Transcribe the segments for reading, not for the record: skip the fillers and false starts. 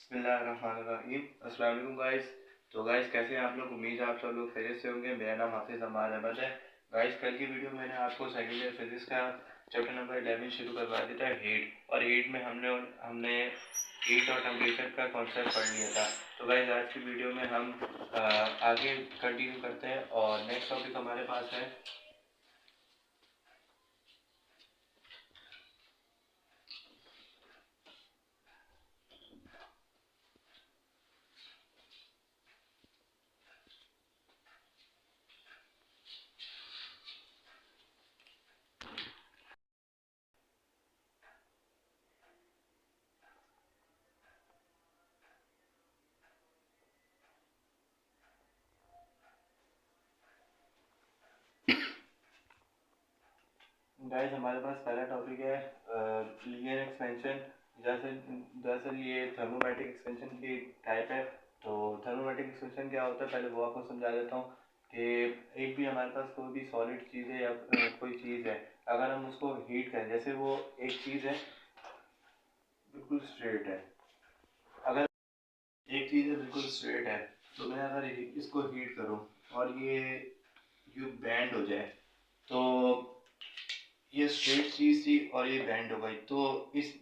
बिस्मिल्लाहिर्रहमानिर्रहीम। अस्सलाम वालेकुम गाइस। तो गाइस कैसे हैं आप लोग? उम्मीद है आप सब लोग खैरियत से होंगे। मेरा नाम हाफिज़ अमान अहमद है। गाइस कल की वीडियो में मैंने आपको सेकंड ईयर फिजिक्स का चैप्टर नंबर 11 शुरू करवा दिया था, हीट। और हीट में हमने हमने हीट और टेम्परेचर का कॉन्सेप्ट पढ़ लिया था। तो गाइस आज की वीडियो में हम आगे कंटिन्यू करते हैं और नेक्स्ट टॉपिक हमारे पास है गाइस। हमारे पास पहला टॉपिक है लीनियर एक्सपेंशन। दरअसल ये थर्मोमेट्रिक एक्सपेंशन की टाइप है। तो थर्मोमेट्रिक एक्सपेंशन क्या होता है पहले वो आपको समझा देता हूँ कि एक भी हमारे पास कोई भी सॉलिड चीज़ है या कोई चीज़ है, अगर हम उसको हीट करें, जैसे वो एक चीज़ है बिल्कुल स्ट्रेट है, अगर एक चीज़ है बिल्कुल स्ट्रेट है, तो मैं अगर इसको हीट करूँ और ये बैंड हो जाए, तो ये स्ट्रेट चीज थी और ये बैंड हो गई, तो इस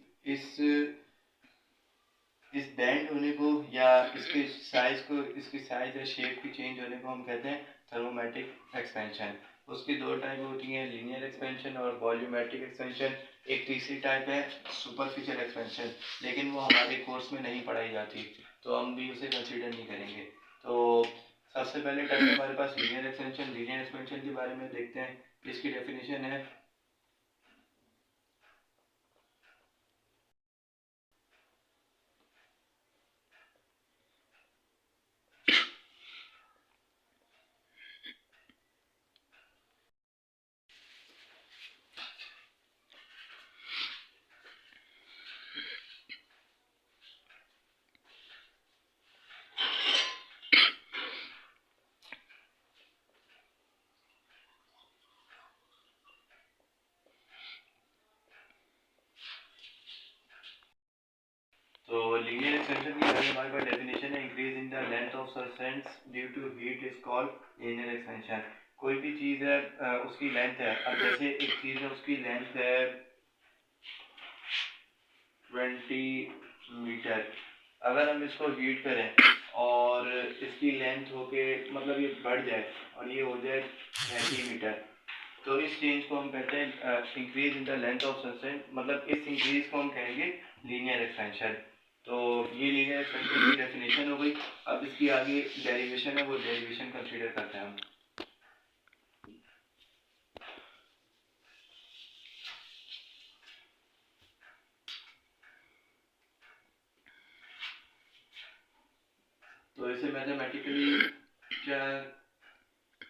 इस बैंड होने को या इसकी साइज या शेप की चेंज होने को हम कहते हैं थर्मोमेट्रिक एक्सपेंशन। उसकी दो टाइप होती हैं, लीनियर एक्सपेंशन और वॉल्यूमेट्रिक एक्सपेंशन। एक तीसरी टाइप है सुपरफिशियल एक्सपेंशन, लेकिन वो हमारे कोर्स में नहीं पढ़ाई जाती, तो हम भी उसे कंसीडर नहीं करेंगे। तो सबसे पहले टाइप हमारे पास लीनियर एक्सपेंशन। लीनियर एक्सपेंशन के बारे में देखते हैं। इसकी डेफिनेशन है तो लीनियर एक्सपेंशन की अगर हमारे पास डेफिनेशन है, increase in the length of substance due to heat is called linear expansion. कोई भी चीज़ है उसकी लेंथ है, अब जैसे एक चीज़ है उसकी लेंथ है 20 मीटर, अगर हम इसको हीट करें और इसकी लेंथ होके मतलब ये बढ़ जाए और ये हो जाए 30 मीटर, तो इस चेंज को हम कहते हैं increase in the length of substance, मतलब इस इंक्रीज को हम कहेंगे लीनियर एक्सपेंशन। तो ये लीनियर एक्सपेंशन की डेफिनेशन हो गई। अब इसकी आगे डेरिवेशन है, वो डेरिवेशन कंसीडर करते हैं हम। तो इसे मैथमेटिकली क्या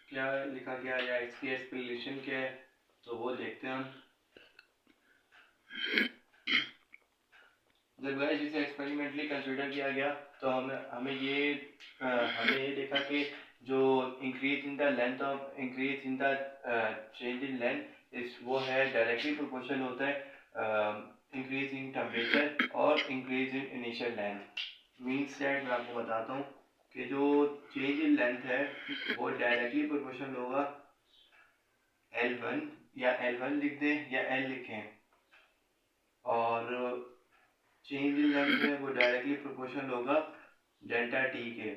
क्या लिखा गया या इसकी एक्सप्लेनेशन क्या है, तो वो देखते हैं हम। जब गाइस इसे एक्सपेरिमेंटली कंसीडर किया गया तो हमें ये देखा कि जो increase in the change in length इस वो है डायरेक्टली प्रोपोर्शनल होता है इंक्रीज इन टेम्परेचर और increase in initial length. Means that मैं आपको बताता हूँ कि जो चेंज इन लेंथ है वो डायरेक्टली प्रोपोर्शनल होगा L1, या L1 लिख दें या L लिखें, और चेंज इन लेंथ है वो डायरेक्टली प्रोपोर्शनल होगा डेल्टा टी के।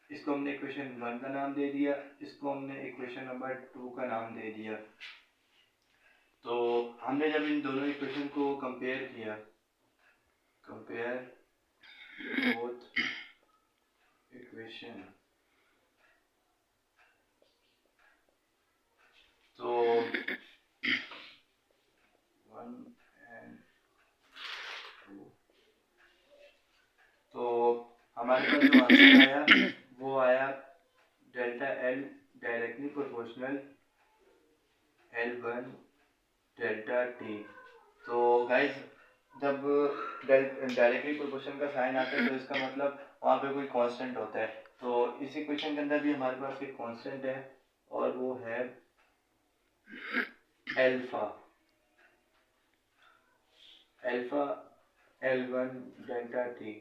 इसको हमने इक्वेशन 1 का नाम दे दिया, इसको हमने इक्वेशन नंबर 2 का नाम दे दिया। तो हमने जब इन दोनों इक्वेशन को कंपेयर किया, कंपेयर बोथ इक्वेशन, तो 1 एंड 2, तो हमारे पास जो आंसर आया वो आया delta L directly proportional L1 delta T. तो गाइस जब डायरेक्टली प्रोपोर्शन का साइन आता है तो इसका मतलब वहाँ पे कोई कांस्टेंट होता है। तो इस इक्वेशन के अंदर भी हमारे पास एक कांस्टेंट है और वो है alpha. Alpha L1 delta T,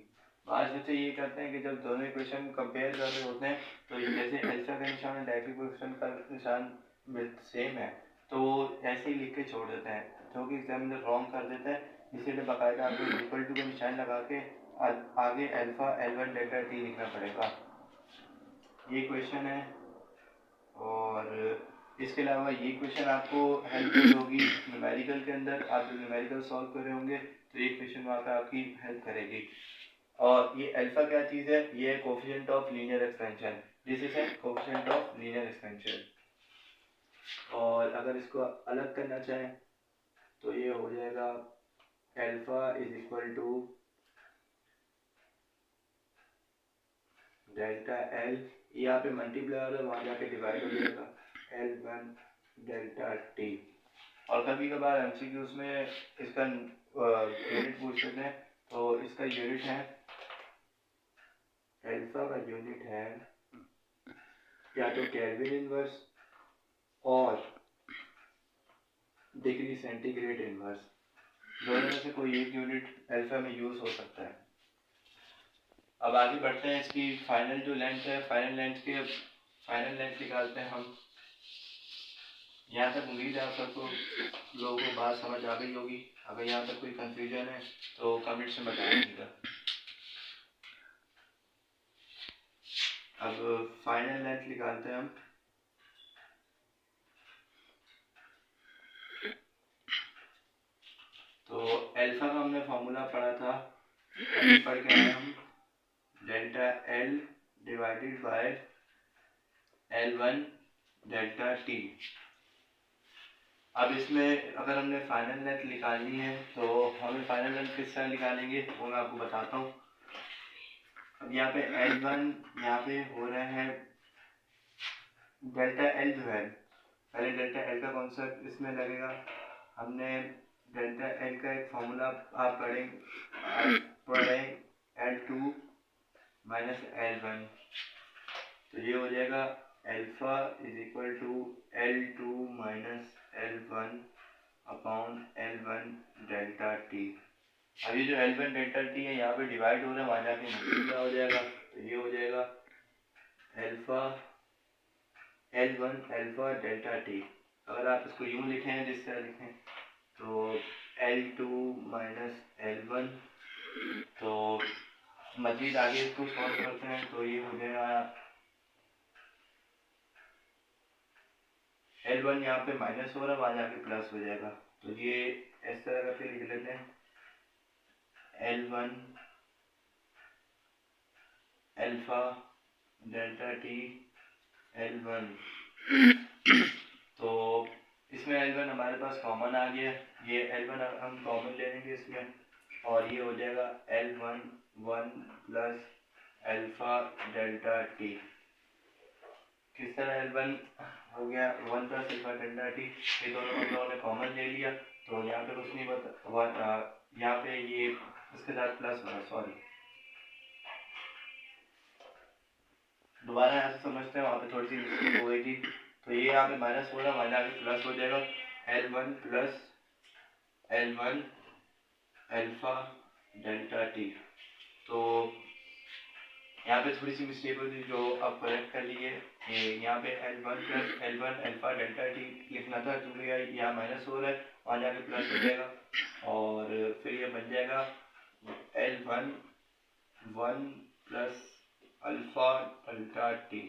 आज जैसे ये करते हैं कि जब दोनों इक्वेशन कंपेयर कर रहे होते हैं तो जैसे अल्फा का निशान और डायरेक्ट इक्वेशन का निशान सेम है तो ऐसे ही लिख के छोड़ देते हैं, जो कि एग्जामिनर रॉन्ग कर देता है। इसीलिए बाकायदा आपको इक्वल टू का निशान लगा के आगे अल्फा L1 डेल्टा टी लिखना पड़ेगा। ये क्वेश्चन है और इसके अलावा ये क्वेश्चन आपको हेल्पफुल होगी न्यूमेरिकल के अंदर। आप जब न्यूमेरिकल सॉल्व कर रहे होंगे तो ये क्वेश्चन वहाँ पे आपकी हेल्प करेगी। और ये अल्फा क्या चीज़ है? ये है coefficient of linear expansion. This is a coefficient of linear expansion. और अगर इसको अलग करना चाहें तो ये हो जाएगा alpha is equal to delta L, यहाँ पे मल्टीप्लाई हो रहा है वहाँ जाके डिवाइड हो जाएगा L1 डेल्टा टी। और कभी कभार एमसीक्यूज में इसका यूनिट पूछ लेते हैं तो इसका यूनिट है अल्फा का यूनिट है या तो केल्विन इनवर्स और डिग्री सेंटीग्रेड इनवर्स, दोनों में से कोई एक यूनिट अल्फा में यूज हो सकता है। अब आगे बढ़ते हैं, इसकी फाइनल जो लेंथ है, फाइनल लेंथ निकालते हैं हम। यहाँ तक उम्मीद है आप सबको लोगों को बात समझ आ गई होगी। अगर यहाँ तक कोई कंफ्यूजन है तो कमेंट्स में बताइएगा। अब फाइनल लेंथ निकालते हैं हम। तो अल्फा का हमने फॉर्मूला पढ़ा था, अभी पढ़ के आए हम, delta L divided by L1 delta T. अब इसमें अगर हमने फाइनल लेंथ निकालनी है तो हमें फाइनल लेंथ किस तरह निकालेंगे वो मैं आपको बताता हूँ। अब यहाँ पे L1 यहाँ पे हो रहा है डेल्टा एल जो है, पहले डेल्टा एल का कॉन्सेप्ट इसमें लगेगा। हमने डेल्टा एल का एक फॉर्मूला आप पढ़े L2 माइनस L1, तो ये हो जाएगा alpha is equal to L2 minus L1 upon L1 delta T. अब ये जो L1 डेल्टा टी है यहाँ पे डिवाइड हो रहा है, वहाँ जाके मल्टीप्लाई हो जाएगा, तो ये हो जाएगा alpha L1 alpha delta T. अगर आप इसको यूं लिखें, जिस तरह लिखें तो L2 माइनस L1, तो मजीद आगे इसको सॉल्व करते हैं तो ये हो जाएगा L1 यहाँ पे माइनस हो रहा है, वहाँ जाके प्लस हो जाएगा, तो ये इस तरह करके लिख लेते हैं L1 alpha delta T L1। तो इसमें L1 हमारे पास कॉमन आ गया, ये L1 हम कॉमन ले लेंगे इसमें, और ये हो जाएगा L1 1 plus alpha delta T. किस तरह L1 हो गया 1 प्लस अल्फा डेल्टा टी, ये दोनों हम लोगों ने कॉमन ले लिया, तो यहाँ पे कुछ नहीं बता, यहाँ पे ये इसके साथ प्लस होगा, सॉरी दोबारा यहाँ से समझते हैं, वहाँ पे थोड़ी सी मिस्टेक हो गई थी। तो ये यहाँ पे माइनस हो रहा है, वहाँ जाके प्लस हो जाएगा L1 plus L1 alpha delta T. तो यहाँ पे थोड़ी सी मिस्टेक हुई थी जो अब करेक्ट कर लीजिए। यहाँ पे L1 plus L1 alpha delta T लिखना था, क्योंकि यहाँ माइनस हो रहा है, वहाँ जाके प्लस हो जाएगा, और फिर ये बन जाएगा L1 1 plus alpha delta T.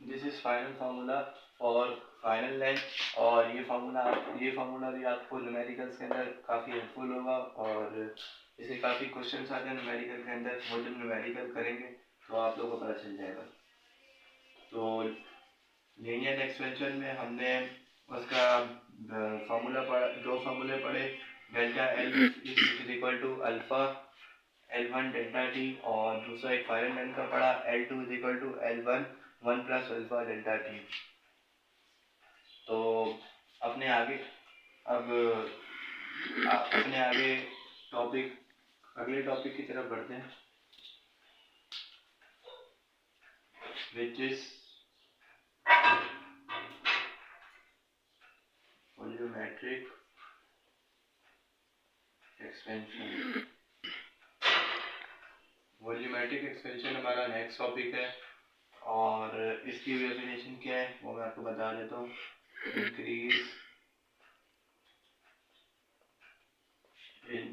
This is final formula for final length, और ये फार्मूला भी आपको न्यूमेरिकल्स के अंदर काफ़ी हेल्पफुल होगा, और इससे काफ़ी क्वेश्चंस आते हैं न्यूमेरिकल के अंदर, वो जब न्यूमेरिकल करेंगे तो आप लोगों को पता चल जाएगा। तो लीनियर एक्सपेंशन में हमने उसका फार्मूला पढ़ा, दो फार्मूले पढ़े, delta L is equal to alpha L1 delta T, और दूसरा एक फाइनल लेंथ का पढ़ा L2 is equal to L1 1 plus alpha delta T. तो अपने आगे अगले टॉपिक की तरफ बढ़ते हैं, which is volumetric expansion. Volumetric expansion हमारा नेक्स्ट टॉपिक है और इसकी डेफिनेशन क्या है वो मैं आपको बता देता हूँ। Increase in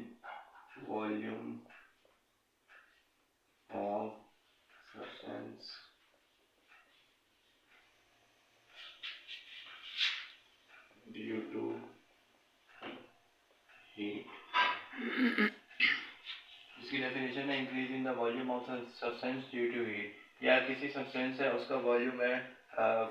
volume of substance due to heat. इसकी डेफिनेशन है increase in the volume of substance due to heat. या किसी सब्सटेंस है उसका वॉल्यूम है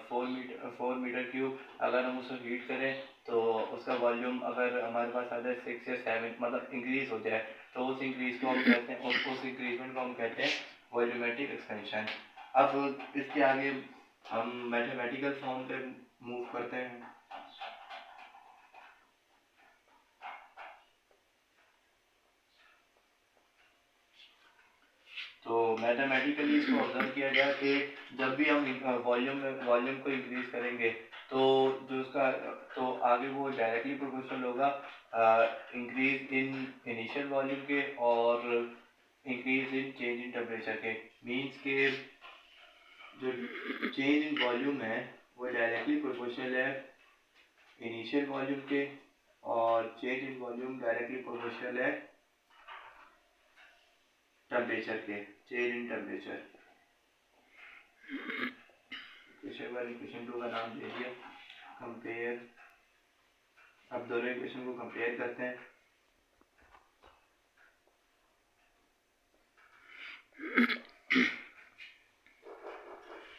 4 मीटर क्यूब, अगर हम उसको हीट करें तो उसका वॉल्यूम अगर हमारे पास आ जाए 6 या 7 मतलब इंक्रीज हो जाए तो उस इंक्रीज को हम कहते हैं उस इंक्रीजमेंट को हम कहते हैं वॉल्यूमेट्रिक एक्सपेंशन। अब इसके आगे हम मैथमेटिकल फॉर्म पे मूव करते हैं। तो मैथमेटिकली इसको ऑब्जर्व किया जाए कि जब भी हम वॉल्यूम को इंक्रीज करेंगे तो जो उसका तो आगे वो डायरेक्टली प्रोपोर्शनल होगा इंक्रीज इन इनिशियल वॉल्यूम के और increase in change in temperature के। मींस के जो चेंज इन वॉल्यूम है वो डायरेक्टली प्रोपोर्शनल है इनिशियल वॉल्यूम के और change in volume directly proportional है टेम्परेचर के, चेंज इन टेम्परेचर। इक्वेशन 2 का नाम दे दिया कंपेयर। अब दोनों इक्वेशन को कंपेयर करते हैं।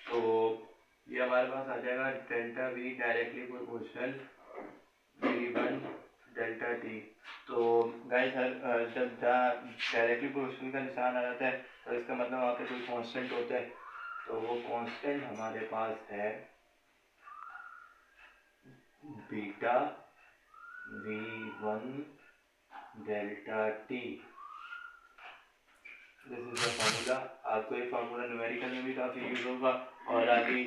तो ये हमारे पास आ जाएगा delta we directly proportional V1 delta T. तो गाइस जब डायरेक्टली प्रोपोर्शनल का निशान आ जाता है तो इसका मतलब वहाँ पे कोई कांस्टेंट होता है। तो वो कांस्टेंट हमारे पास है beta V1 delta T. This is the formula. आपको ये फार्मूला न्यूमेरिकल में भी काफ़ी यूज होगा और आगे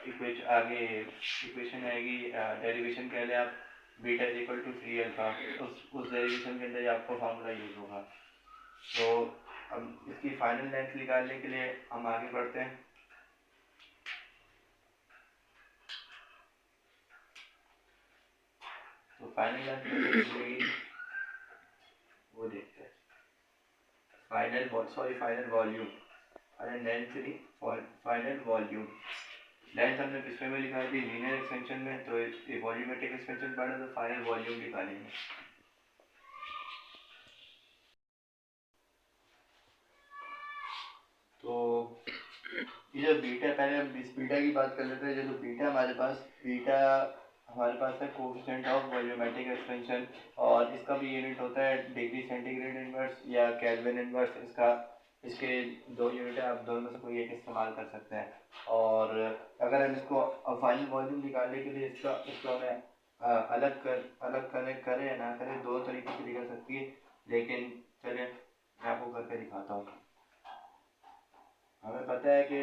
इक्वेशन आएगी डेरिवेशन कह लें आप beta is equal to 3 alpha, उस डेरिवेशन के अंदर आपको फार्मूला यूज होगा। तो अब इसकी फाइनल लेंथ निकालने के लिए हम आगे बढ़ते हैं। तो फाइनल लेंथ वो देखते हैं। फाइनल वॉल्यूम अरे लेंथ नहीं, फाइनल वॉल्यूम। लेंथ हमने किसमें में निकाली थी? लीनियर एक्सपेंशन में। तो वॉल्यूमेट्रिक एक्सपेंशन पढ़ा तो फाइनल वॉल्यूम निकालेंगे। तो ये जो बीटा, पहले हम इस बीटा की बात कर लेते हैं। जो बीटा हमारे पास है कोएफिशिएंट ऑफ वॉल्यूमेट्रिक एक्सपेंशन और इसका भी यूनिट होता है डिग्री सेंटीग्रेड इनवर्स या केल्विन इनवर्स। इसके 2 यूनिट है, आप दोनों में से कोई एक इस्तेमाल कर सकते हैं। और अगर हम इसको फाइनल वॉल्यूम निकालने के लिए इसको हमें अलग करें या ना करें, 2 तरीके से निकल सकती है। लेकिन चलिए मैं आपको करके दिखाता हूँ। हमें पता है कि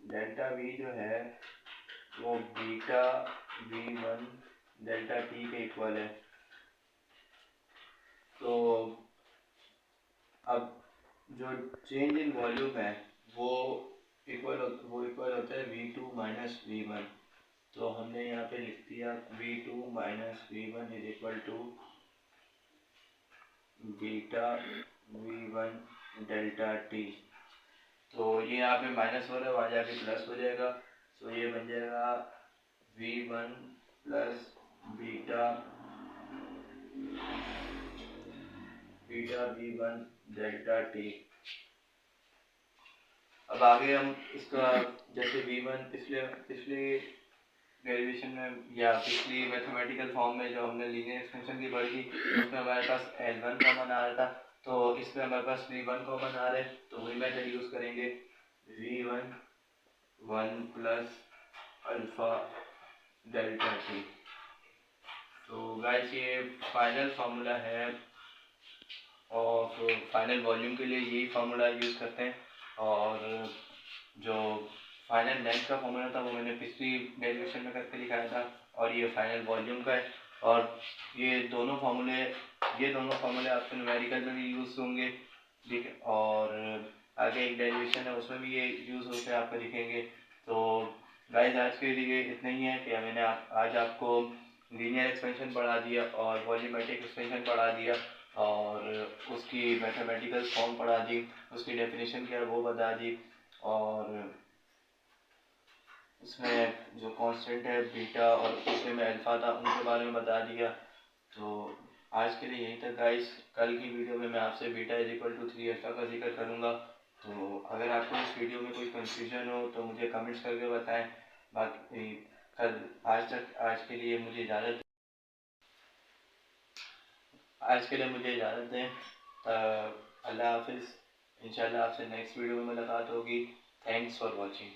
डेल्टा वी जो है वो बीटा V1 डेल्टा टी के इक्वल है। तो अब जो चेंज इन वॉल्यूम है वो इक्वल होता है V2 माइनस V1। तो हमने यहाँ पे लिख दिया V2 minus V1 is equal to beta V1 delta T. तो ये यहाँ पे माइनस हो रहा है, वहाँ जाके प्लस हो जाएगा। तो ये बन जाएगा V1 plus beta V1 delta T. अब आगे हम इसका जैसे V1 पिछले डेरिवेशन में या पिछली मैथमेटिकल फॉर्म में जो हमने लीनियर एक्सपेंशन की पढ़ी थी उसमें हमारे पास L1 कॉमन आ रहा था। तो इसमें हमारे पास V1 कॉमन आ रहा है तो वही मेथड यूज करेंगे। V1 1 plus alpha delta T. तो गाइस ये फाइनल फार्मूला है और फाइनल वॉल्यूम के लिए यही फार्मूला यूज़ करते हैं। और जो फाइनल लेंथ का फार्मूला था वो मैंने पिछली डेरिवेशन में करके दिखाया था और ये फाइनल वॉल्यूम का है। और ये दोनों फार्मूले आपके न्यूमेरिकल में भी यूज़ होंगे, ठीक है, और आगे एक डेरिवेशन है उसमें भी ये यूज़ होकर आपको दिखेंगे। तो गाइस आज के लिए इतना ही है कि मैंने आज आपको लीनियर एक्सपेंशन पढ़ा दिया और वॉल्यूमेट्रिक एक्सपेंशन पढ़ा दिया और उसकी मैथमेटिकल फॉर्म पढ़ा दी, उसकी डेफिनेशन क्या है वो बता दी, और उसमें जो कांस्टेंट है बीटा और उसमें में अल्फा था उनके बारे में बता दिया। तो आज के लिए यहीं तक गाइस, कल की वीडियो में मैं आपसे beta is equal to 3 alpha का जिक्र करूँगा। तो अगर आपको इस वीडियो में कोई कंफ्यूजन हो तो मुझे कमेंट्स करके बताएं। बाकी कल आज के लिए मुझे इजाज़त दें। अल्लाह हाफिज़। इंशाल्लाह आपसे नेक्स्ट वीडियो में मुलाकात होगी। Thanks for watching.